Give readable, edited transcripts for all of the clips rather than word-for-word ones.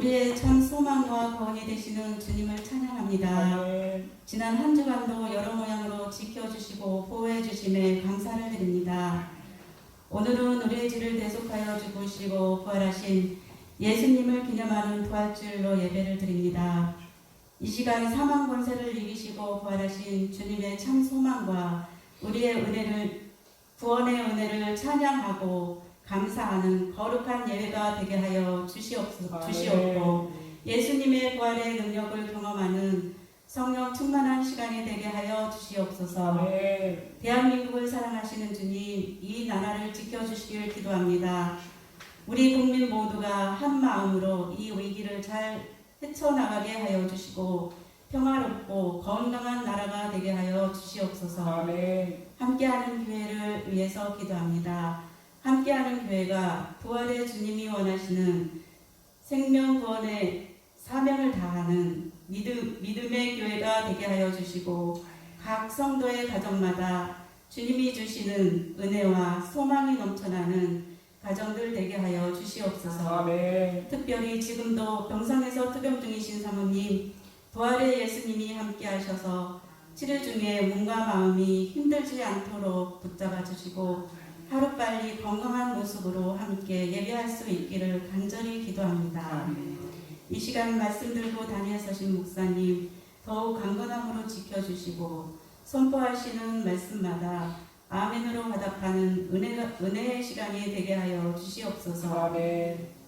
우리의 참 소망과 구원이 되시는 주님을 찬양합니다. 지난 한 주간도 여러 모양으로 지켜주시고 보호해주심에 감사를 드립니다. 오늘은 우리의 죄를 대속하여 죽으시고 부활하신 예수님을 기념하는 부활주일로 예배를 드립니다. 이 시간 사망 권세를 이기시고 부활하신 주님의 참 소망과 우리의 은혜를, 구원의 은혜를 찬양하고 감사하는 거룩한 예배가 되게 하여 주시옵고, 예수님의 부활의 능력을 경험하는 성령 충만한 시간이 되게 하여 주시옵소서. 대한민국을 사랑하시는 주님, 이 나라를 지켜주시길 기도합니다. 우리 국민 모두가 한 마음으로 이 위기를 잘 헤쳐나가게 하여 주시고 평화롭고 건강한 나라가 되게 하여 주시옵소서. 함께하는 교회를 위해서 기도합니다. 함께하는 교회가 부활의 주님이 원하시는 생명 구원의 사명을 다하는 믿음의 교회가 되게 하여 주시고, 각 성도의 가정마다 주님이 주시는 은혜와 소망이 넘쳐나는 가정들 되게 하여 주시옵소서. 특별히 지금도 병상에서 투병 중이신 사모님, 부활의 예수님이 함께 하셔서 치료 중에 몸과 마음이 힘들지 않도록 붙잡아 주시고 하루빨리 건강한 모습으로 함께 예배할 수 있기를 간절히 기도합니다. 이 시간 말씀 들고 단위에 서신 목사님, 더욱 강건함으로 지켜주시고 선포하시는 말씀마다 아멘으로 화답하는 은혜의 시간이 되게 하여 주시옵소서.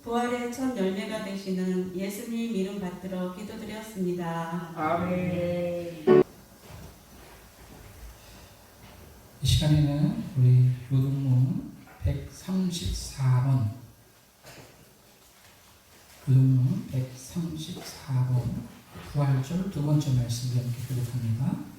부활의 첫 열매가 되시는 예수님 이름 받들어 기도드렸습니다. 아멘. 이 시간에는 우리 교동문 134번 교동문 134번 부활절 두 번째 말씀 함께 교독합니다.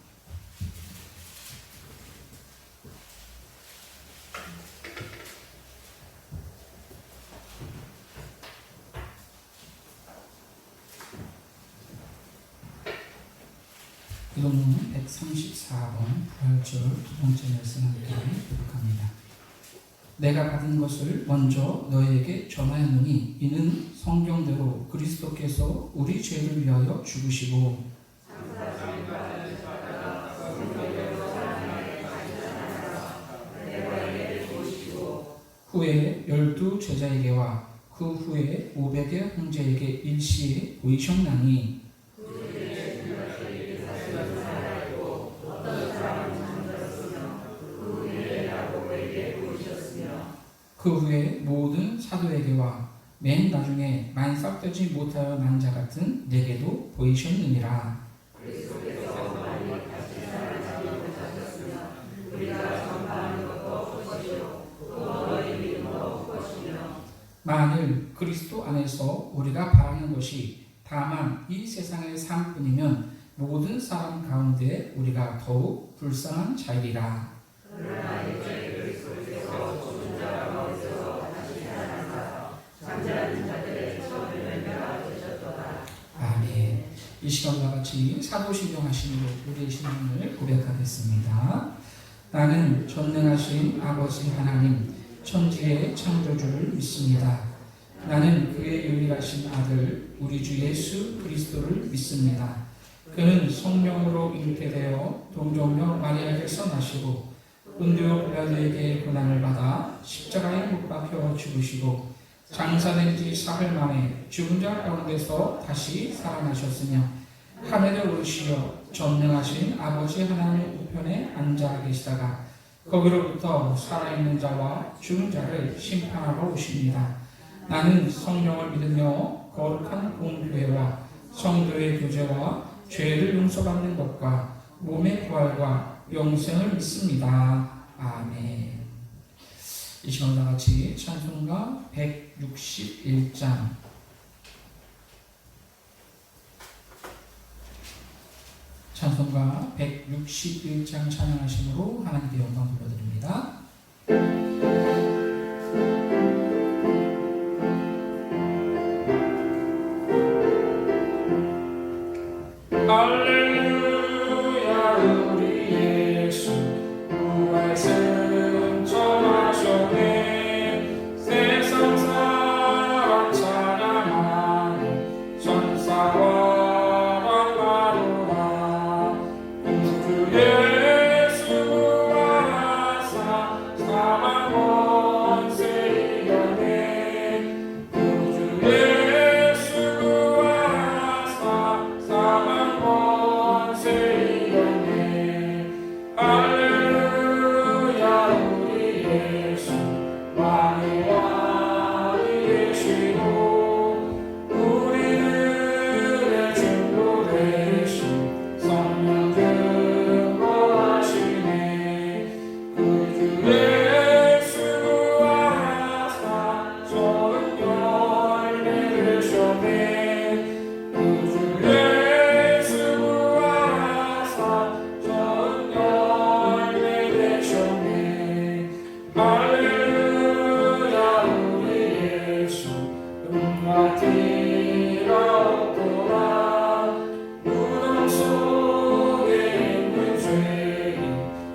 교동문 134번 부활절 두 번째 말씀 함께 교독합니다. 내가 받은 것을 먼저 너희에게 전하였노니 이는 성경대로 그리스도께서 우리 죄를 위하여 죽으시고 후에 12 제자에게와 그 후에 500의 형제에게 일시에 보이셨나니 그 후에 모든 사도에게와 맨 나중에 만삭되지 못하여 난 자 같은 내게도 보이셨느니라. 만일 그리스도 안에서 우리가 바라는 것이 다만 이 세상의 삶뿐이면 모든 사람 가운데 우리가 더욱 불쌍한 자이리라. 아멘. 이 시간과 같이 사도신경 하심으로 우리의 신앙을 고백하겠습니다. 나는 전능하신 아버지 하나님 천지의 창조주를 믿습니다. 나는 그의 유일하신 아들 우리 주 예수 그리스도를 믿습니다. 그는 성령으로 잉태되어 동정녀 마리아에게서 나시고 본디오 빌라도에게 고난을 받아 십자가에 못 박혀 죽으시고 장사된 지 사흘 만에 죽은 자 가운데서 다시 살아나셨으며 하늘에 오르시어 전능하신 아버지 하나님 우편에 앉아 계시다가 거기로부터 살아있는 자와 죽은 자를 심판하러 오십니다. 나는 성령을 믿으며 거룩한 공교회와 성도의 교제와 죄를 용서받는 것과 몸의 부활과 영생을 믿습니다. 아멘. 이 시간과 같이 찬송가 161장 찬송가 161장 찬양하심으로 하나님께 영광 돌려드립니다. 할렐루야 우리 예수 부활승 전하셨네 세상 사람 찬양하니 되셨네. 구주 예수 부활하사 전 열매 되셨네. 할렐루야 우리 예수 은과 티가 없도다. 무덤 속에 있는 죄인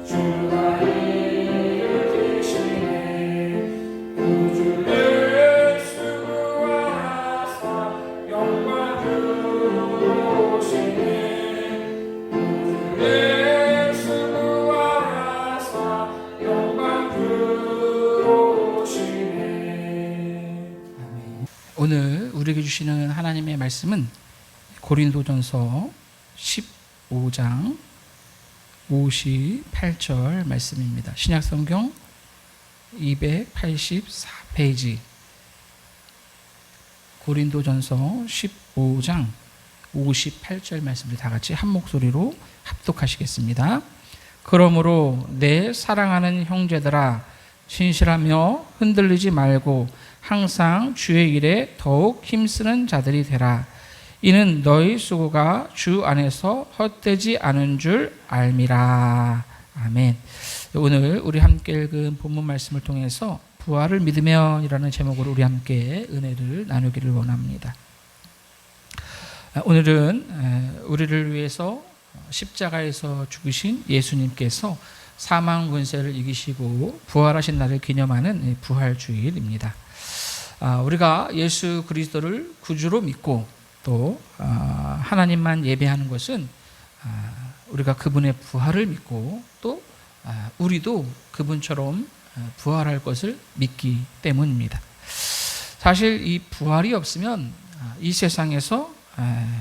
주가 일으키시네. 구주 예수 부활하사 영광 들어오시네. 구주 예수 부활하사 영광 들어오시네. 아멘. 오늘 우리에게 주시는 하나님의 말씀은 고린도전서 15장 58절 말씀입니다. 신약성경 284페이지 고린도전서 15장 58절 말씀을 다 같이 한 목소리로 합독하시겠습니다. 그러므로 내 사랑하는 형제들아 진실하며 흔들리지 말고 항상 주의 일에 더욱 힘쓰는 자들이 되라. 이는 너희 수고가 주 안에서 헛되지 않은 줄 알미라. 아멘. 오늘 우리 함께 읽은 본문 말씀을 통해서 부활을 믿으면이라는 제목으로 우리 함께 은혜를 나누기를 원합니다. 오늘은 우리를 위해서 십자가에서 죽으신 예수님께서 사망 권세를 이기시고 부활하신 날을 기념하는 부활주일입니다. 우리가 예수 그리스도를 구주로 믿고 또 하나님만 예배하는 것은 우리가 그분의 부활을 믿고 또 우리도 그분처럼 부활할 것을 믿기 때문입니다. 사실 이 부활이 없으면 이 세상에서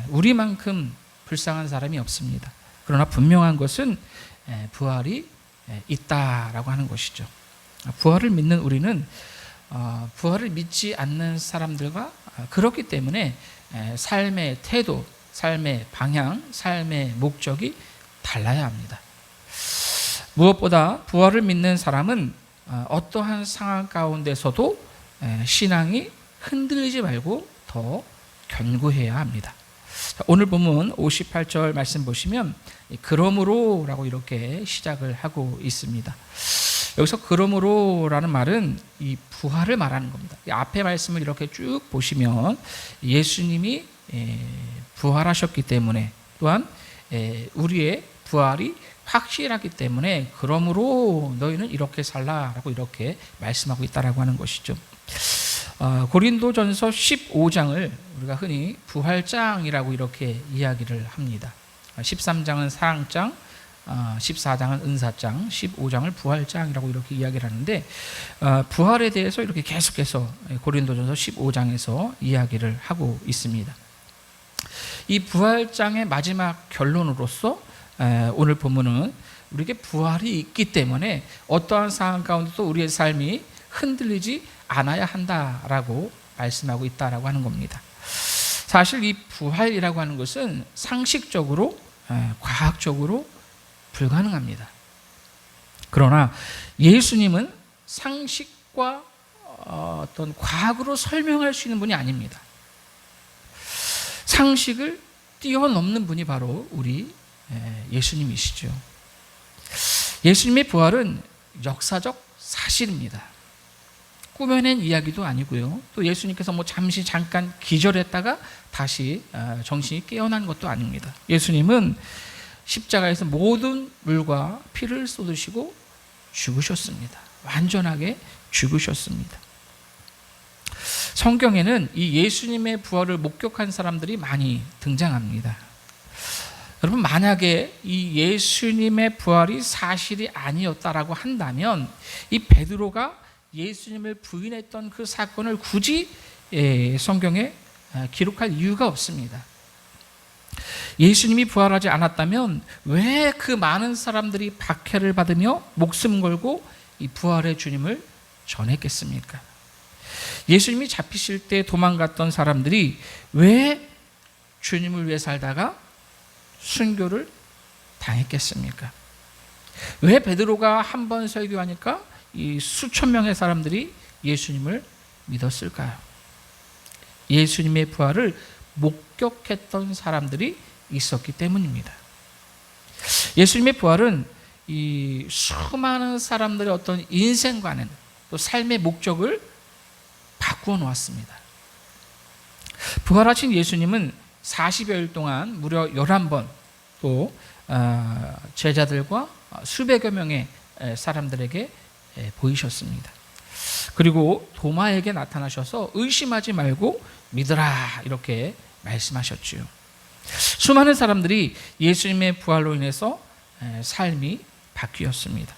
우리만큼 불쌍한 사람이 없습니다. 그러나 분명한 것은 부활이 있다라고 하는 것이죠. 부활을 믿는 우리는 부활을 믿지 않는 사람들과 그렇기 때문에 삶의 태도, 삶의 방향, 삶의 목적이 달라야 합니다. 무엇보다 부활을 믿는 사람은 어떠한 상황 가운데서도 신앙이 흔들리지 말고 더 견고해야 합니다. 오늘 본문 58절 말씀 보시면 그러므로 라고 이렇게 시작을 하고 있습니다. 여기서 그러므로라는 말은 이 부활을 말하는 겁니다. 앞에 말씀을 이렇게 쭉 보시면 예수님이 부활하셨기 때문에 또한 우리의 부활이 확실하기 때문에 그러므로 너희는 이렇게 살라라고 이렇게 말씀하고 있다라고 하는 것이죠. 고린도전서 15장을 우리가 흔히 부활장이라고 이렇게 이야기를 합니다. 13장은 사랑장, 14장은 은사장, 15장을 부활장이라고 이렇게 이야기를 하는데 부활에 대해서 이렇게 계속해서 고린도전서 15장에서 이야기를 하고 있습니다. 이 부활장의 마지막 결론으로서 오늘 본문은 우리에게 부활이 있기 때문에 어떠한 상황 가운데도 우리의 삶이 흔들리지 않아야 한다라고 말씀하고 있다라고 하는 겁니다. 사실 이 부활이라고 하는 것은 상식적으로 과학적으로 불가능합니다. 그러나 예수님은 상식과 어떤 과학으로 설명할 수 있는 분이 아닙니다. 상식을 뛰어넘는 분이 바로 우리 예수님이시죠. 예수님의 부활은 역사적 사실입니다. 꾸며낸 이야기도 아니고요. 또 예수님께서 잠깐 기절했다가 다시 정신이 깨어난 것도 아닙니다. 예수님은 십자가에서 모든 물과 피를 쏟으시고 죽으셨습니다. 완전하게 죽으셨습니다. 성경에는 이 예수님의 부활을 목격한 사람들이 많이 등장합니다. 여러분, 만약에 이 예수님의 부활이 사실이 아니었다라고 한다면 이 베드로가 예수님을 부인했던 그 사건을 굳이 성경에 기록할 이유가 없습니다. 예수님이 부활하지 않았다면 왜 그 많은 사람들이 박해를 받으며 목숨 걸고 이 부활의 주님을 전했겠습니까? 예수님이 잡히실 때 도망갔던 사람들이 왜 주님을 위해 살다가 순교를 당했겠습니까? 왜 베드로가 한 번 설교하니까 이 수천 명의 사람들이 예수님을 믿었을까요? 예수님의 부활을 목격했던 사람들이 있었기 때문입니다. 예수님의 부활은 이 수많은 사람들의 어떤 인생관은 또 삶의 목적을 바꾸어 놓았습니다. 부활하신 예수님은 40여일 동안 무려 11번 또 제자들과 수백여 명의 사람들에게 보이셨습니다. 그리고 도마에게 나타나셔서 의심하지 말고 믿으라 이렇게 말씀하셨지요. 수많은 사람들이 예수님의 부활로 인해서 삶이 바뀌었습니다.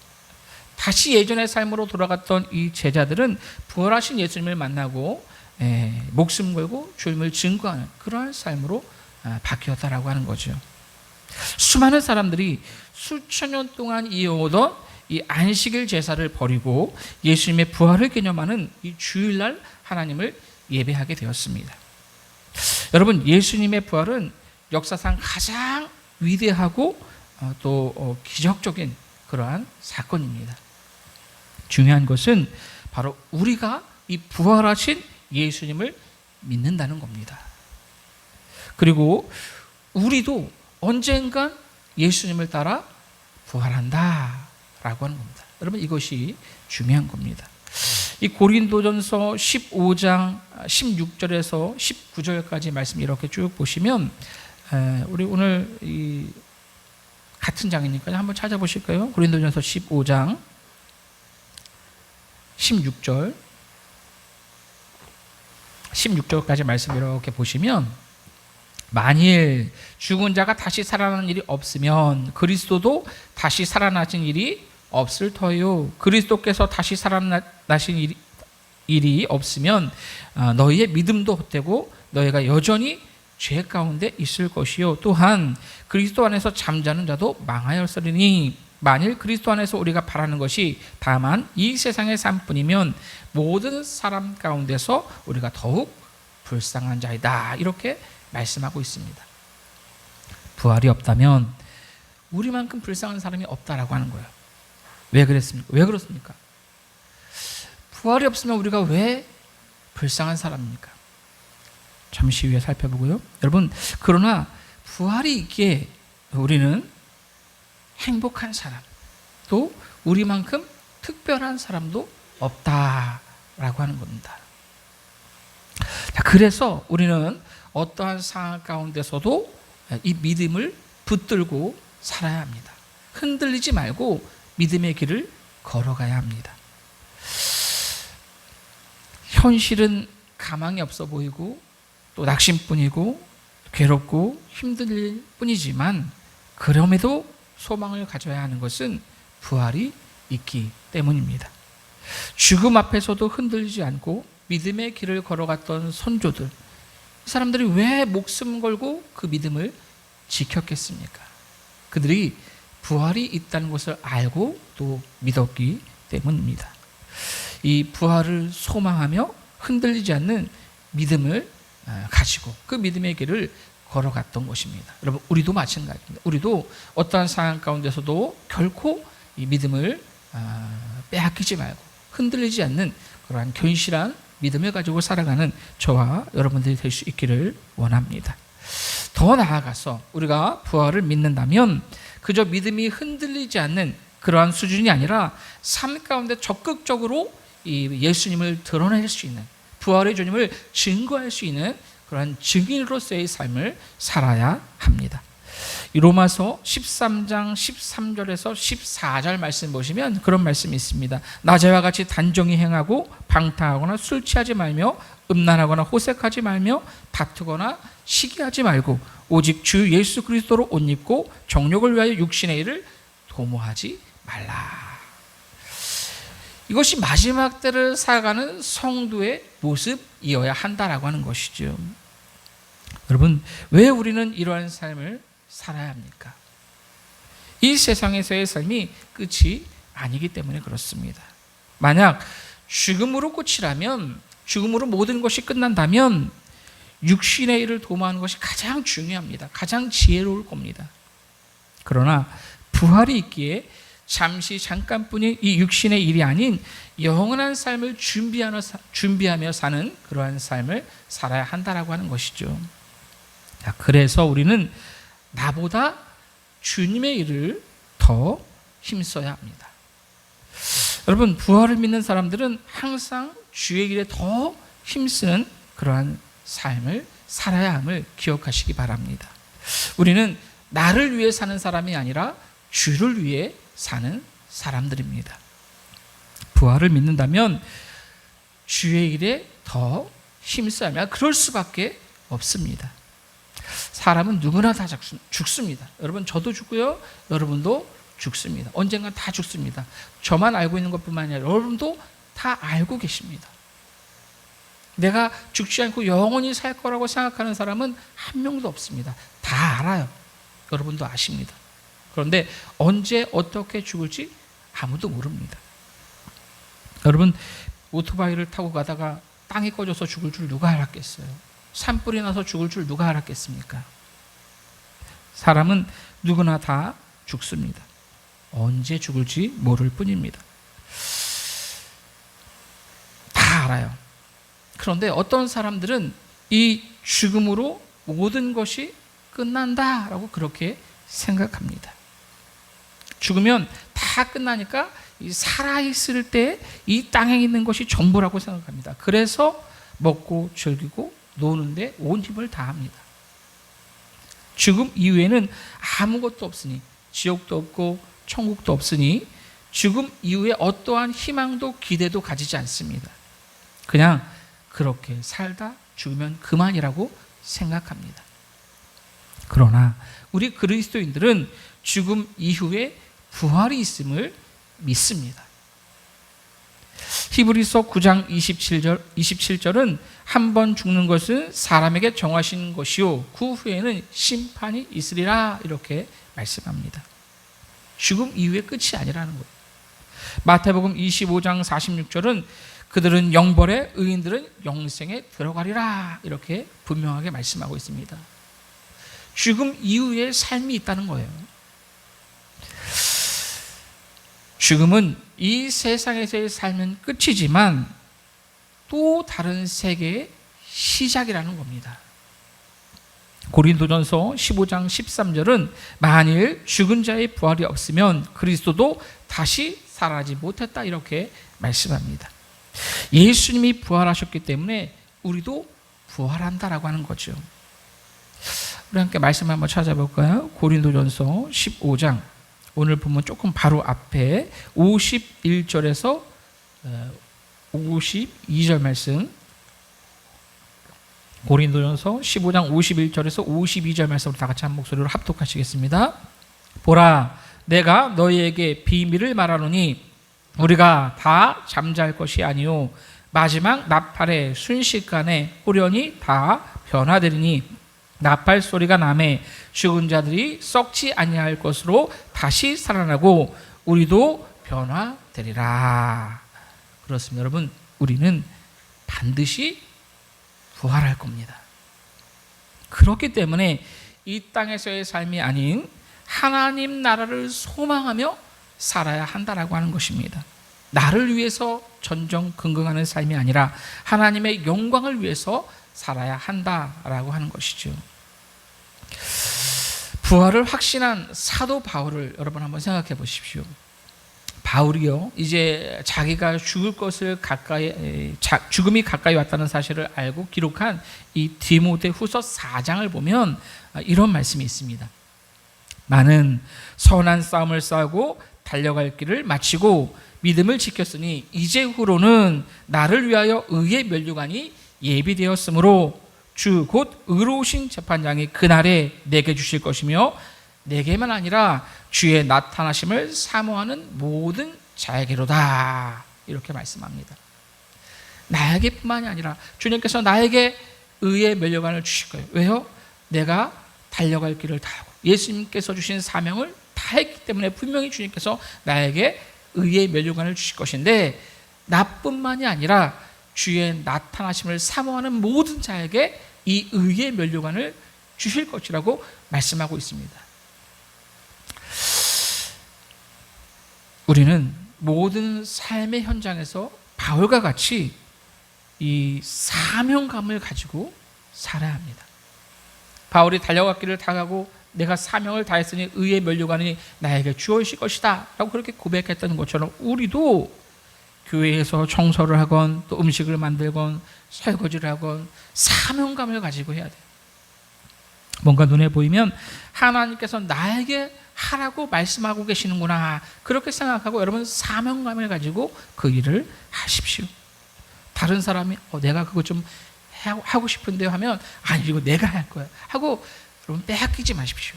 다시 예전의 삶으로 돌아갔던 이 제자들은 부활하신 예수님을 만나고 목숨 걸고 주님을 증거하는 그러한 삶으로 바뀌었다라고 하는 거죠. 수많은 사람들이 수천 년 동안 이어오던 이 안식일 제사를 버리고 예수님의 부활을 기념하는 이 주일날 하나님을 예배하게 되었습니다. 여러분, 예수님의 부활은 역사상 가장 위대하고 또 기적적인 그러한 사건입니다. 중요한 것은 바로 우리가 이 부활하신 예수님을 믿는다는 겁니다. 그리고 우리도 언젠간 예수님을 따라 부활한다라고 하는 겁니다. 여러분, 이것이 중요한 겁니다. 이 고린도전서 15장 16절에서 19절까지 말씀 이렇게 쭉 보시면 우리 오늘 이 같은 장이니까요. 한번 찾아보실까요? 고린도전서 15장 16절까지 말씀 이렇게 보시면, 만일 죽은 자가 다시 살아나는 일이 없으면 그리스도도 다시 살아나신 일이 없을 터요. 그리스도께서 다시 살아나신 일이 없으면 너희의 믿음도 헛되고 너희가 여전히 죄 가운데 있을 것이요. 또한 그리스도 안에서 잠자는 자도 망하였으리니 만일 그리스도 안에서 우리가 바라는 것이 다만 이 세상의 삶뿐이면 모든 사람 가운데서 우리가 더욱 불쌍한 자이다. 이렇게 말씀하고 있습니다. 부활이 없다면 우리만큼 불쌍한 사람이 없다라고 하는 거예요. 왜 그랬습니까? 왜 그렇습니까? 부활이 없으면 우리가 왜 불쌍한 사람입니까? 잠시 후에 살펴보고요. 여러분, 그러나 부활이 있기에 우리는 행복한 사람, 또 우리만큼 특별한 사람도 없다라고 하는 겁니다. 자, 그래서 우리는 어떠한 상황 가운데서도 이 믿음을 붙들고 살아야 합니다. 흔들리지 말고 믿음의 길을 걸어가야 합니다. 현실은 가망이 없어 보이고 또 낙심뿐이고 괴롭고 힘들 뿐이지만, 그럼에도 소망을 가져야 하는 것은 부활이 있기 때문입니다. 죽음 앞에서도 흔들리지 않고 믿음의 길을 걸어갔던 선조들, 이 사람들이 왜 목숨 걸고 그 믿음을 지켰겠습니까? 그들이 부활이 있다는 것을 알고 또 믿었기 때문입니다. 이 부활을 소망하며 흔들리지 않는 믿음을 가지고 그 믿음의 길을 걸어갔던 것입니다. 여러분, 우리도 마찬가지입니다. 우리도 어떠한 상황 가운데서도 결코 이 믿음을 빼앗기지 말고 흔들리지 않는 그러한 견실한 믿음을 가지고 살아가는 저와 여러분들이 될 수 있기를 원합니다. 더 나아가서 우리가 부활을 믿는다면 그저 믿음이 흔들리지 않는 그러한 수준이 아니라 삶 가운데 적극적으로 이 예수님을 드러낼 수 있는, 부활의 주님을 증거할 수 있는 그러한 증인으로서의 삶을 살아야 합니다. 이 로마서 13장 13절에서 14절 말씀 보시면 그런 말씀이 있습니다. 낮에와 같이 단정히 행하고 방탕하거나 술 취하지 말며 음란하거나 호색하지 말며 다투거나 시기하지 말고 오직 주 예수 그리스도로 옷 입고 정욕을 위하여 육신의 일을 도모하지 말라. 이것이 마지막 때를 살아가는 성도의 모습이어야 한다라고 하는 것이죠. 여러분, 왜 우리는 이러한 삶을 살아야 합니까? 이 세상에서의 삶이 끝이 아니기 때문에 그렇습니다. 만약 죽음으로 끝이라면, 죽음으로 모든 것이 끝난다면 육신의 일을 도모하는 것이 가장 중요합니다. 가장 지혜로울 겁니다. 그러나 부활이 있기에 잠시 잠깐뿐인 이 육신의 일이 아닌 영원한 삶을 준비하며 사는 그러한 삶을 살아야 한다라고 하는 것이죠. 그래서 우리는 나보다 주님의 일을 더 힘써야 합니다. 여러분, 부활을 믿는 사람들은 항상 주의 일에 더 힘쓰는 그러한 삶을 살아야 함을 기억하시기 바랍니다. 우리는 나를 위해 사는 사람이 아니라 주를 위해 사는 사람들입니다. 부활을 믿는다면 주의 일에 더 힘써야 합니다. 그럴 수밖에 없습니다. 사람은 누구나 다 죽습니다. 여러분, 저도 죽고요. 여러분도 죽습니다. 언젠간 다 죽습니다. 저만 알고 있는 것뿐만 아니라 여러분도 다 알고 계십니다. 내가 죽지 않고 영원히 살 거라고 생각하는 사람은 한 명도 없습니다. 다 알아요. 여러분도 아십니다. 그런데 언제 어떻게 죽을지 아무도 모릅니다. 여러분, 오토바이를 타고 가다가 땅이 꺼져서 죽을 줄 누가 알았겠어요? 산불이 나서 죽을 줄 누가 알았겠습니까? 사람은 누구나 다 죽습니다. 언제 죽을지 모를 뿐입니다. 다 알아요. 그런데 어떤 사람들은 이 죽음으로 모든 것이 끝난다라고 그렇게 생각합니다. 죽으면 다 끝나니까 살아있을 때 이 땅에 있는 것이 전부라고 생각합니다. 그래서 먹고 즐기고 노는데 온 힘을 다합니다. 죽음 이후에는 아무것도 없으니, 지옥도 없고 천국도 없으니 죽음 이후에 어떠한 희망도 기대도 가지지 않습니다. 그냥 그렇게 살다 죽으면 그만이라고 생각합니다. 그러나 우리 그리스도인들은 죽음 이후에 부활이 있음을 믿습니다. 히브리서 9장 27절은 한 번 죽는 것은 사람에게 정하신 것이요 그 후에는 심판이 있으리라 이렇게 말씀합니다. 죽음 이후의 끝이 아니라는 거예요. 마태복음 25장 46절은 그들은 영벌에 의인들은 영생에 들어가리라 이렇게 분명하게 말씀하고 있습니다. 죽음 이후에 삶이 있다는 거예요. 죽음은 이 세상에서의 삶은 끝이지만 또 다른 세계의 시작이라는 겁니다. 고린도전서 15장 13절은 만일 죽은 자의 부활이 없으면 그리스도도 다시 살아나지 못했다 이렇게 말씀합니다. 예수님이 부활하셨기 때문에 우리도 부활한다라고 하는 거죠. 우리 함께 말씀 한번 찾아볼까요? 고린도전서 15장 오늘 보면 조금 바로 앞에 51절에서 52절 말씀, 고린도전서 15장 51절에서 52절 말씀을 다 같이 한 목소리로 합독하시겠습니다. 보라, 내가 너희에게 비밀을 말하노니 우리가 다 잠잘 것이 아니요 마지막 나팔의 순식간에 호련히 다 변화되리니 나팔 소리가 나매 죽은 자들이 썩지 아니할 것으로 다시 살아나고 우리도 변화되리라. 그렇습니다. 여러분, 우리는 반드시 부활할 겁니다. 그렇기 때문에 이 땅에서의 삶이 아닌 하나님 나라를 소망하며 살아야 한다라고 하는 것입니다. 나를 위해서 전전긍긍하는 삶이 아니라 하나님의 영광을 위해서 살아야 한다라고 하는 것이죠. 부활을 확신한 사도 바울을 여러분 한번 생각해 보십시오. 바울이요, 이제 자기가 죽을 것을 죽음이 가까이 왔다는 사실을 알고 기록한 이 디모데후서 4장을 보면 이런 말씀이 있습니다. 나는 선한 싸움을 싸우고 달려갈 길을 마치고 믿음을 지켰으니 이제후로는 나를 위하여 의의 면류관이 예비되었으므로 주 곧 의로우신 재판장이 그날에 내게 주실 것이며 내게만 아니라 주의 나타나심을 사모하는 모든 자에게로다 이렇게 말씀합니다. 나에게뿐만이 아니라 주님께서 나에게 의의 면류관을 주실 거예요. 왜요? 내가 달려갈 길을 다하고 예수님께서 주신 사명을 다했기 때문에 분명히 주님께서 나에게 의의 면류관을 주실 것인데 나뿐만이 아니라 주의 나타나심을 사모하는 모든 자에게 이 의의 면류관을 주실 것이라고 말씀하고 있습니다. 우리는 모든 삶의 현장에서 바울과 같이 이 사명감을 가지고 살아야 합니다. 바울이 달려갔기를 다 가고 내가 사명을 다했으니 의의 면류관이 나에게 주어질 것이다 라고 그렇게 고백했던 것처럼 우리도 교회에서 청소를 하건 또 음식을 만들건 설거지를 하건 사명감을 가지고 해야 돼요. 뭔가 눈에 보이면 하나님께서 나에게 하라고 말씀하고 계시는구나 그렇게 생각하고 여러분 사명감을 가지고 그 일을 하십시오. 다른 사람이 내가 그거 좀 하고 싶은데요 하면 아니 이거 내가 할 거야 하고 여러분 빼앗기지 마십시오.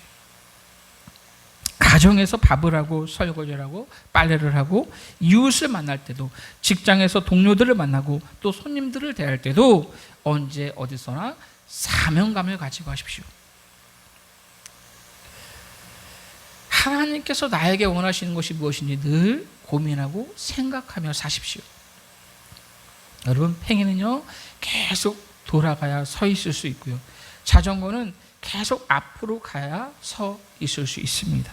가정에서 밥을 하고 설거지를 하고 빨래를 하고 이웃을 만날 때도 직장에서 동료들을 만나고 또 손님들을 대할 때도 언제 어디서나 사명감을 가지고 하십시오. 하나님께서 나에게 원하시는 것이 무엇인지 늘 고민하고 생각하며 사십시오. 여러분 팽이는요 계속 돌아가야 서 있을 수 있고요. 자전거는 계속 앞으로 가야 서 있을 수 있습니다.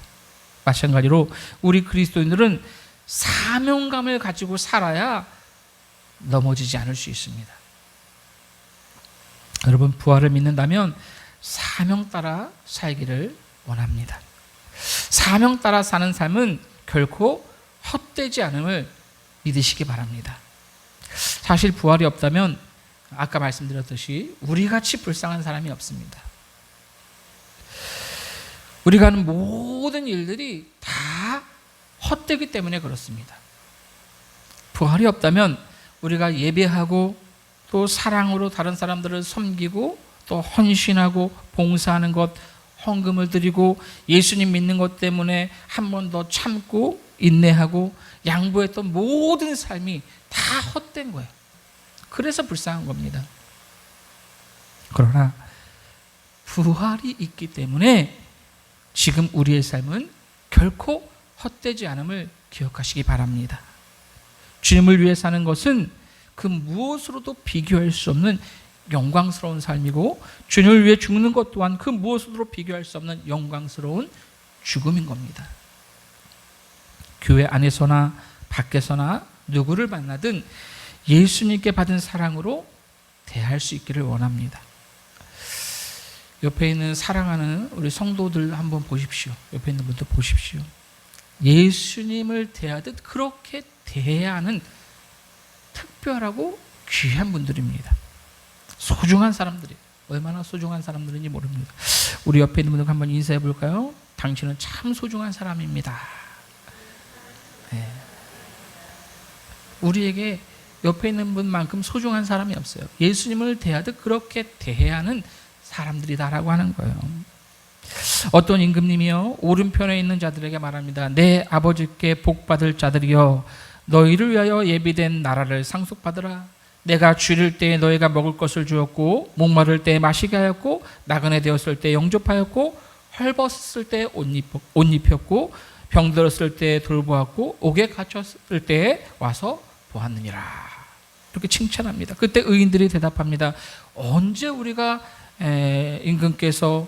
마찬가지로 우리 그리스도인들은 사명감을 가지고 살아야 넘어지지 않을 수 있습니다. 여러분 부활을 믿는다면 사명 따라 살기를 원합니다. 사명 따라 사는 삶은 결코 헛되지 않음을 믿으시기 바랍니다. 사실 부활이 없다면 아까 말씀드렸듯이 우리같이 불쌍한 사람이 없습니다. 우리가 하는 모든 일들이 다 헛되기 때문에 그렇습니다. 부활이 없다면 우리가 예배하고 또 사랑으로 다른 사람들을 섬기고 또 헌신하고 봉사하는 것, 헌금을 드리고 예수님 믿는 것 때문에 한 번 더 참고 인내하고 양보했던 모든 삶이 다 헛된 거예요. 그래서 불쌍한 겁니다. 그러나 부활이 있기 때문에 지금 우리의 삶은 결코 헛되지 않음을 기억하시기 바랍니다. 주님을 위해 사는 것은 그 무엇으로도 비교할 수 없는 영광스러운 삶이고 주님을 위해 죽는 것 또한 그 무엇으로 비교할 수 없는 영광스러운 죽음인 겁니다. 교회 안에서나 밖에서나 누구를 만나든 예수님께 받은 사랑으로 대할 수 있기를 원합니다. 옆에 있는 사랑하는 우리 성도들 한번 보십시오. 옆에 있는 분들 보십시오. 예수님을 대하듯 그렇게 대해야 하는 특별하고 귀한 분들입니다. 소중한 사람들이에요. 얼마나 소중한 사람들인지 모릅니다. 우리 옆에 있는 분들 한번 인사해 볼까요? 당신은 참 소중한 사람입니다. 네. 우리에게 옆에 있는 분만큼 소중한 사람이 없어요. 예수님을 대하듯 그렇게 대해야 하는 사람들이다라고 하는 거예요. 어떤 임금님이요 오른편에 있는 자들에게 말합니다. 내 아버지께 복받을 자들이여 너희를 위하여 예비된 나라를 상속받으라. 내가 줄일 때에 너희가 먹을 것을 주었고 목마를 때에 마시게 하였고 나그네 되었을 때 영접하였고 헐벗었을 때 옷 입혔고 병들었을 때 돌보았고 옥에 갇혔을 때에 와서 보았느니라. 이렇게 칭찬합니다. 그때 의인들이 대답합니다. 언제 우리가 임금께서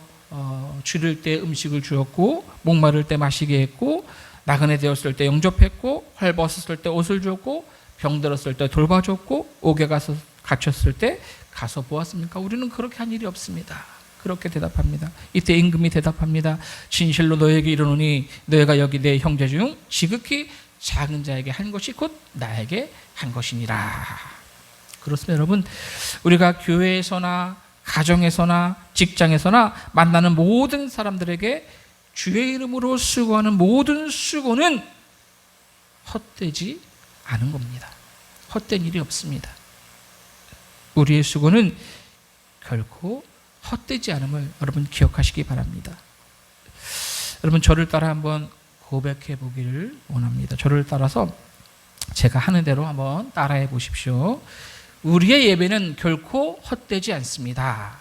줄일 때 음식을 주었고 목마를 때 마시게 했고 나그네 되었을 때 영접했고 헐벗었을 때 옷을 주었고 병들었을 때 돌봐줬고 옥에 가서 갇혔을 때 가서 보았습니까? 우리는 그렇게 한 일이 없습니다. 그렇게 대답합니다. 이때 임금이 대답합니다. 진실로 너에게 이르노니 너희가 여기 내 형제 중 지극히 작은 자에게 한 것이 곧 나에게 한 것이니라. 그렇습니다. 여러분 우리가 교회에서나 가정에서나 직장에서나 만나는 모든 사람들에게 주의 이름으로 수고하는 모든 수고는 헛되지 않은 겁니다. 헛된 일이 없습니다. 우리의 수고는 결코 헛되지 않음을 여러분 기억하시기 바랍니다. 여러분 저를 따라 한번 고백해 보기를 원합니다. 저를 따라서 제가 하는 대로 한번 따라해 보십시오. 우리의 예배는 결코 헛되지 않습니다.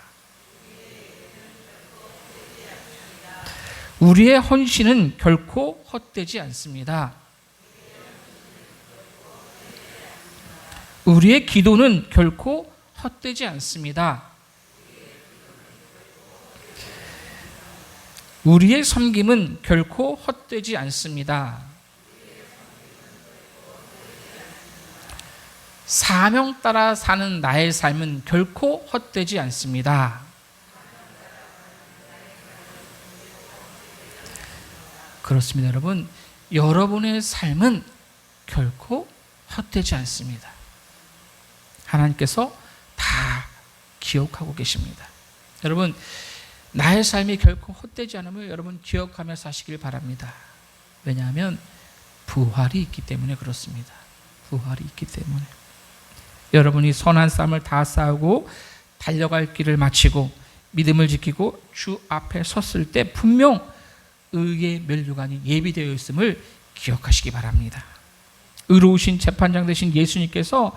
우리의 헌신은 결코 헛되지 않습니다. 우리의 기도는 결코 헛되지 않습니다. 우리의 섬김은 결코 헛되지 않습니다. 사명 따라 사는 나의 삶은 결코 헛되지 않습니다. 그렇습니다, 여러분. 여러분의 삶은 결코 헛되지 않습니다. 하나님께서 다 기억하고 계십니다. 여러분, 나의 삶이 결코 헛되지 않음을 여러분 기억하며 사시길 바랍니다. 왜냐하면 부활이 있기 때문에 그렇습니다. 부활이 있기 때문에. 여러분이 선한 싸움을 다 싸우고 달려갈 길을 마치고 믿음을 지키고 주 앞에 섰을 때 분명 의의 면류관이 예비되어 있음을 기억하시기 바랍니다. 의로우신 재판장 되신 예수님께서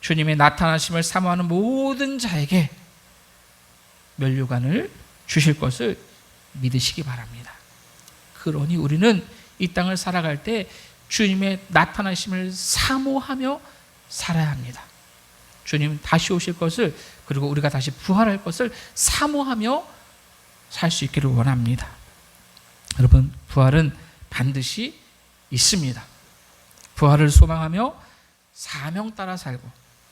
주님의 나타나심을 사모하는 모든 자에게 면류관을 주실 것을 믿으시기 바랍니다. 그러니 우리는 이 땅을 살아갈 때 주님의 나타나심을 사모하며 살아야 합니다. 주님 다시 오실 것을, 그리고 우리가 다시 부활할 것을 사모하며 살 수 있기를 원합니다. 여러분, 부활은 반드시 있습니다. 부활을 소망하며 사명 따라 살고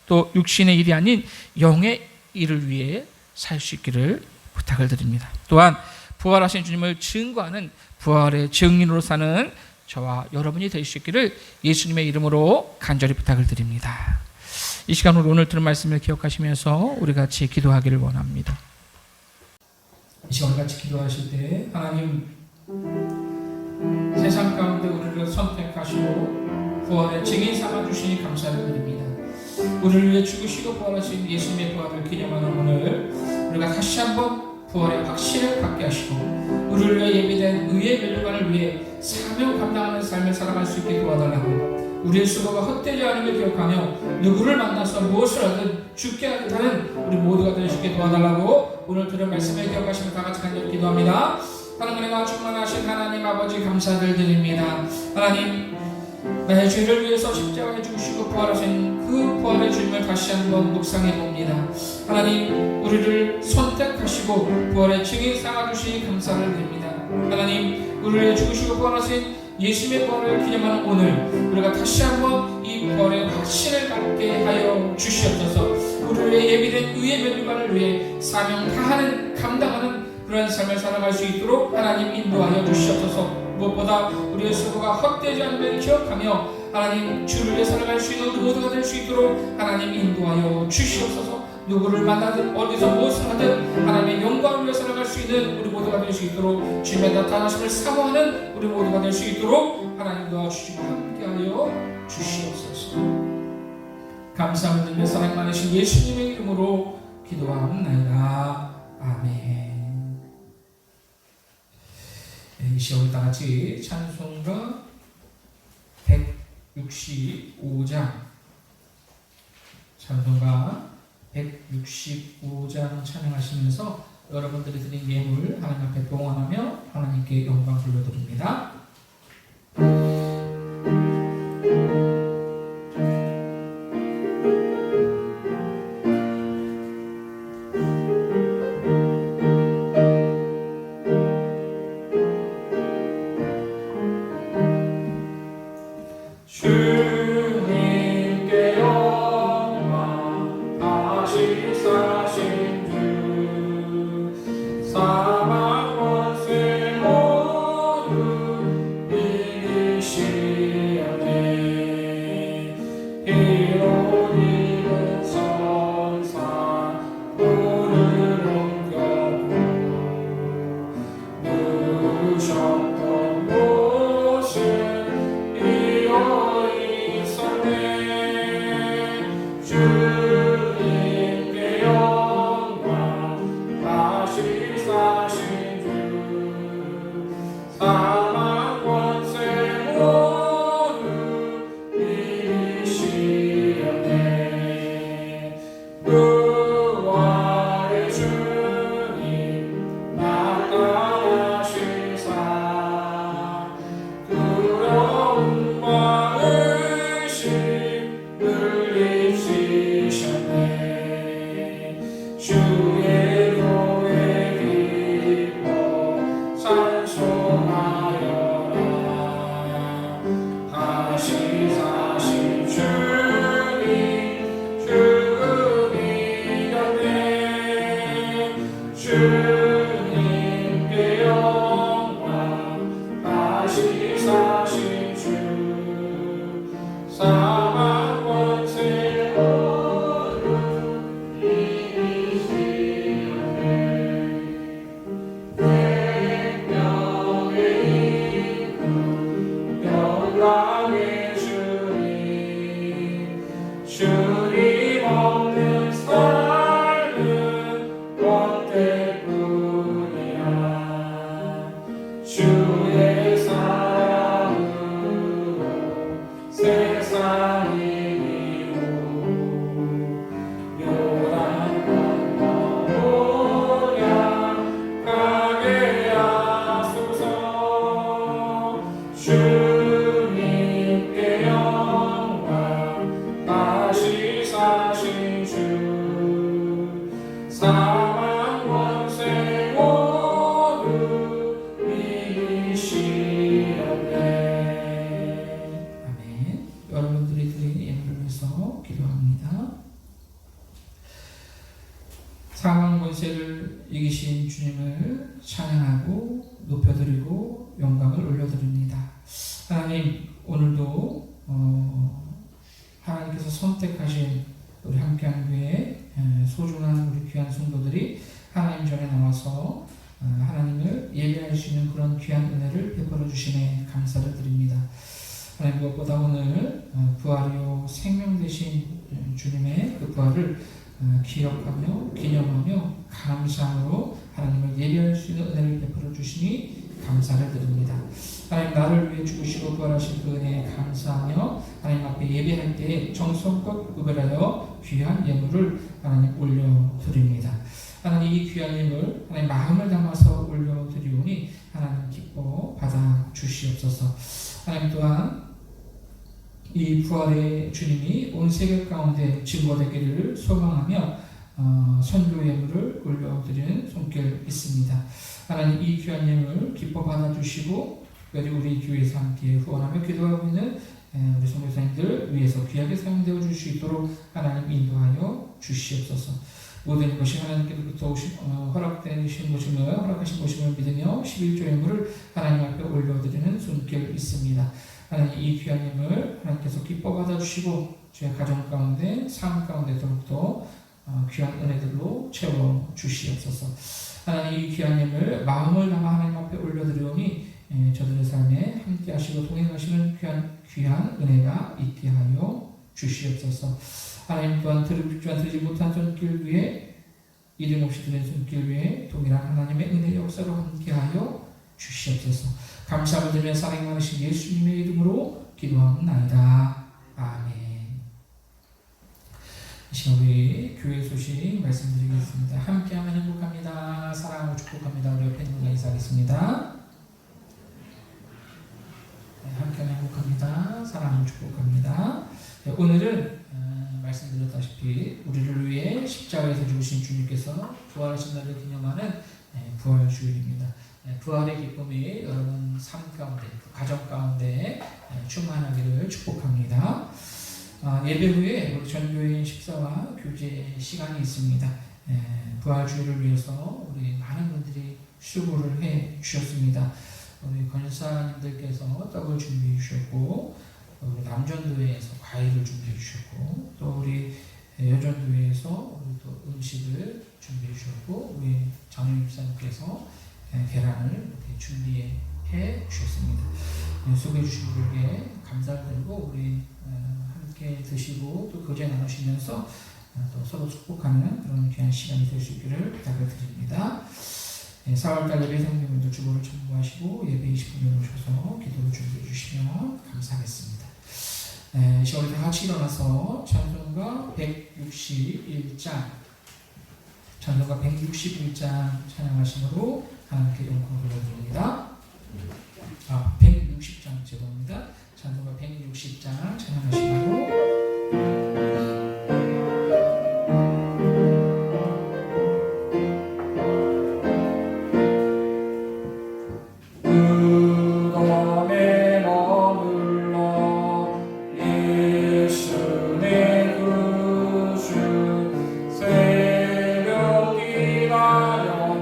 또 육신의 일이 아닌 영의 일을 위해 살 수 있기를 부탁을 드립니다. 또한 부활하신 주님을 증거하는 부활의 증인으로 사는 저와 여러분이 될 수 있기를 예수님의 이름으로 간절히 부탁을 드립니다. 이 시간으로 오늘 들은 말씀을 기억하시면서 우리 같이 기도하기를 원합니다. 이 시간 우리 같이 기도하실 때 하나님, 세상 가운데 우리를 선택하시고 부활의 증인 삼아주시니 감사를 드립니다. 우리를 위해 죽으시고 부활하신 예수님의 부활을 기념하는 오늘 우리가 다시 한번 부활의 확신을 갖게 하시고 우리를 위해 예비된 의의 면류관을 위해 사명 감당하는 삶을 살아갈 수 있게 도와달라고, 우리의 수고가 헛되지 않음을 기억하며 누구를 만나서 무엇을 하든 죽게 하는 우리 모두가 될 수 있게 도와달라고 오늘 들은 말씀을 기억하시며 다 같이 간절히 기도합니다. 하나님의 은혜가 충만하신 하나님 아버지 감사를 드립니다. 하나님, 나의 죄를 위해서 십자가에 죽으시고 부활하신 그 부활의 주님을 다시 한번 묵상해 봅니다. 하나님, 우리를 선택하시고 부활의 증인 삼아주시니 감사를 드립니다. 하나님, 우리를 죽으시고 부활하신 예수님의 부활을 기념하는 오늘 우리가 다시 한번 이 부활의 확신을 갖게 하여 주시옵소서. 우리를 위해 예비된 의의 면류관을 위해 사명 다하는 감당하는 그런 삶을 살아갈 수 있도록 하나님 인도하여 주시옵소서. 무엇보다 우리의 수고가 헛되지 않음을 기억하며 하나님 주를 위해 살아갈 수 있는 우리 모두가 될 수 있도록 하나님 인도하여 주시옵소서. 누구를 만나든 어디서 무엇을 하든 하나님의 영광을 위해 살아갈 수 있는 우리 모두가 될 수 있도록 주님의 나타나심을 사모하는 우리 모두가 될 수 있도록 하나님 도와주시고 함께하여 주시옵소서. 감사함을 드리며 사랑 많으신 예수님의 이름으로 기도하옵나이다. 아멘. 이 시간 다 같이 찬송가 165장 찬송가 165장 찬양하시면서 여러분들이 드린 예물 하나님 앞에 봉헌하며 하나님께 영광 돌려드립니다. 주의 교회 주님께 영광 다시 사신 주 사망 권세 어둠 이기시오네 생명의 이름 영광의 주님 없는 삶은 헛되뿐이야 주의 사랑으로 세상 이기고 요단 건너오냐 가게 하소서 주님께 영광 다시 사신 주 사망 권세 모두 이기시었네. 아멘. 여러분들이 드린 예물을 위해서 기도합니다. 사망 권세를 이기신 주님을 찬양하고 높여드리고 영광을 올려드립니다. 하나님, 오늘도 하나님께서 선택하신 우리 함께한 교회 소중한 우리 귀한 성도들이 하나님 전에 나와서 하나님을 예배할 수 있는 그런 귀한 은혜를 베풀어 주시네 감사를 드립니다. 하나님, 무엇보다 오늘 부활이요 생명 되신 주님의 그 부활을 기억하며 기념하며 감사함으로 하나님을 예배할 수 있는 은혜를 베풀어 주시니 감사를 드립니다. 하나님, 나를 위해 죽으시고 부활하신 그 은혜에 감사하며 하나님 앞에 예배할 때에 정성껏 구별하여 귀한 예물을 하나님 올려드립니다. 하나님, 이 귀한 예물 하나님 마음을 담아서 올려드리오니 하나님 기뻐 받아 주시옵소서. 하나님, 또한 이 부활의 주님이 온 세계 가운데 증거되기를 소망하며 선교 예물을 올려드리는 손길 있습니다. 하나님, 이 귀한 예물 기뻐 받아주시고 특별히 우리 교회에서 함께 후원하며 기도하고 있는 우리 선교사님들 위해서 귀하게 사용되어 줄 수 있도록 하나님 인도하여 주시옵소서. 모든 것이 하나님께로부터 허락하신 것임을 믿으며 11조 예물을 하나님 앞에 올려드리는 손길 있습니다. 하나님, 이 귀한 예물 하나님께서 기뻐 받아주시고 저의 가정 가운데 삶 가운데 더욱더 귀한 은혜들로 채워 주시옵소서. 하나님, 이 귀한 예물 마음을 담아 하나님 앞에 올려드리오니 저들의 삶에 함께 하시고 동행하시는 귀한 은혜가 있게 하여 주시옵소서. 하나님, 또한 들지 못한 손길 위에 이름 없이 들은 손길 위에 동일한 하나님의 은혜 역사로 함께 하여 주시옵소서. 감사함을 드리며 사랑 많으신 예수님의 이름으로 기도합니다. 아멘. 이 시간 우리 교회 소식 말씀드리겠습니다. 함께하면 행복합니다. 사랑하고 축복합니다. 우리 옆에 있는 분과 인사하겠습니다. 함께하면 행복합니다. 사랑하고 축복합니다. 오늘은 말씀드렸다시피 우리를 위해 십자가에서 죽으신 주님께서 부활하신 날을 기념하는 부활 주일입니다. 부활의 기쁨이 여러분 삶 가운데, 가정 가운데 충만하기를 축복합니다. 예배 후에 우리 전교인 식사와 교제 시간이 있습니다. 부활 주일을 위해서 우리 많은 분들이 수고를 해 주셨습니다. 우리 권사님들께서 떡을 준비해 주셨고, 우리 남전도회에서 과일을 준비해 주셨고, 또 우리 여전도회에서 우리 또 음식을 준비해 주셨고, 우리 장영 집사님께서 계란을 이렇게 준비해 주셨습니다. 수고해 주신 분들께 감사를 드리고 우리 함께 드시고 또 교제 나누시면서 또 서로 축복하는 그런 귀한 시간이 될 수 있기를 부탁을 드립니다. 4월달 예배 성도님들 주보를 첨부하시고 예배 20분에 오셔서 기도를 준비해 주시면 감사하겠습니다. 이 시간 우리 다 같이 일어나서 찬송가 161장 찬양하심으로 하나님께 영광을 돌려드립니다. 160장 죄송합니다. 찬송가 160장 찬양하심으로 새벽이 가려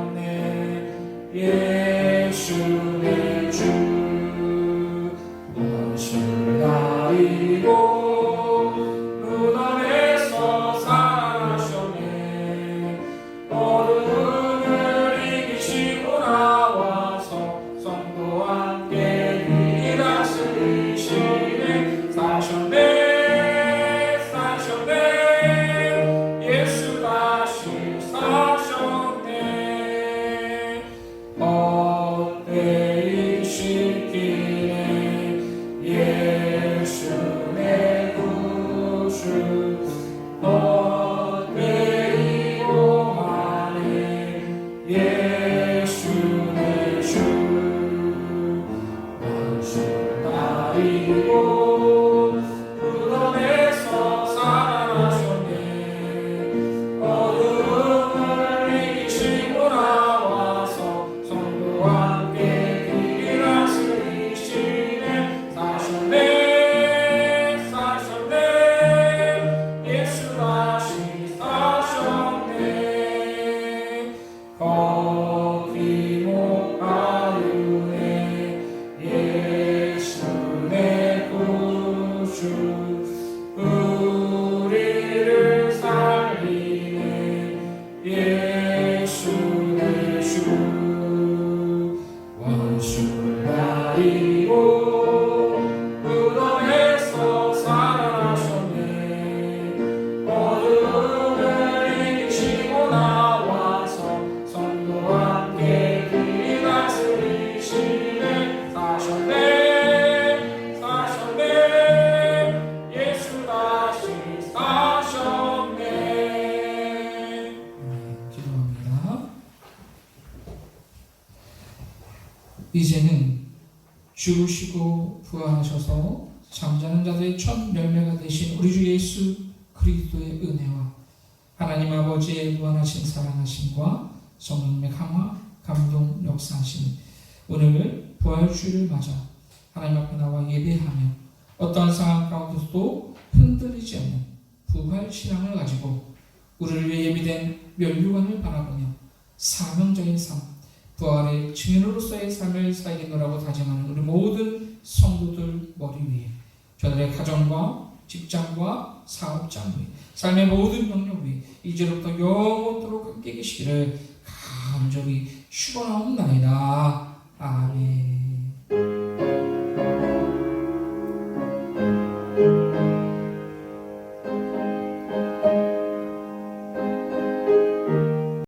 예수 내 주 원수 나이고 무덤에서 살아나셨네 어둠을 이기시고 나와서 성부와 함께 길을 다스리시네 사셨네 사셨네 예수 다시 사셨네 거기 못 가유네 예수 내 구주 우리를 살리네 예수 내 주 원수를 가리고 무덤에서 살아나셨네 어둠을 이기시고 나와서 성도와 함께 길이 다스리시네 사셨네 사셨네 예수 다시 사셨네. 기도합니다. 이제는 죽으시고 부활하셔서 잠자는 자들의 첫 열매가 되신 우리 주 예수 그리스도의 은혜와 하나님 아버지의 무한하신 사랑하심과 성령님의 강화, 감동, 역사하심 오늘 부활주일을 맞아 하나님 앞에 나와 예배하며 어떠한 상황 가운데서도 흔들리지 않는 부활신앙을 가지고 우리를 위해 예비된 면류관을 바라보며 사명자의 삶, 부활의 증인으로서의 삶을 살겠노라고 다짐하는 우리 모든 성도들 머리 위에 저들의 가정과 직장과 사업장 위에 삶의 모든 영역 위에 이제로부터 영원토록 함께 계시기를 간절히 축원하옵나이다. 아멘.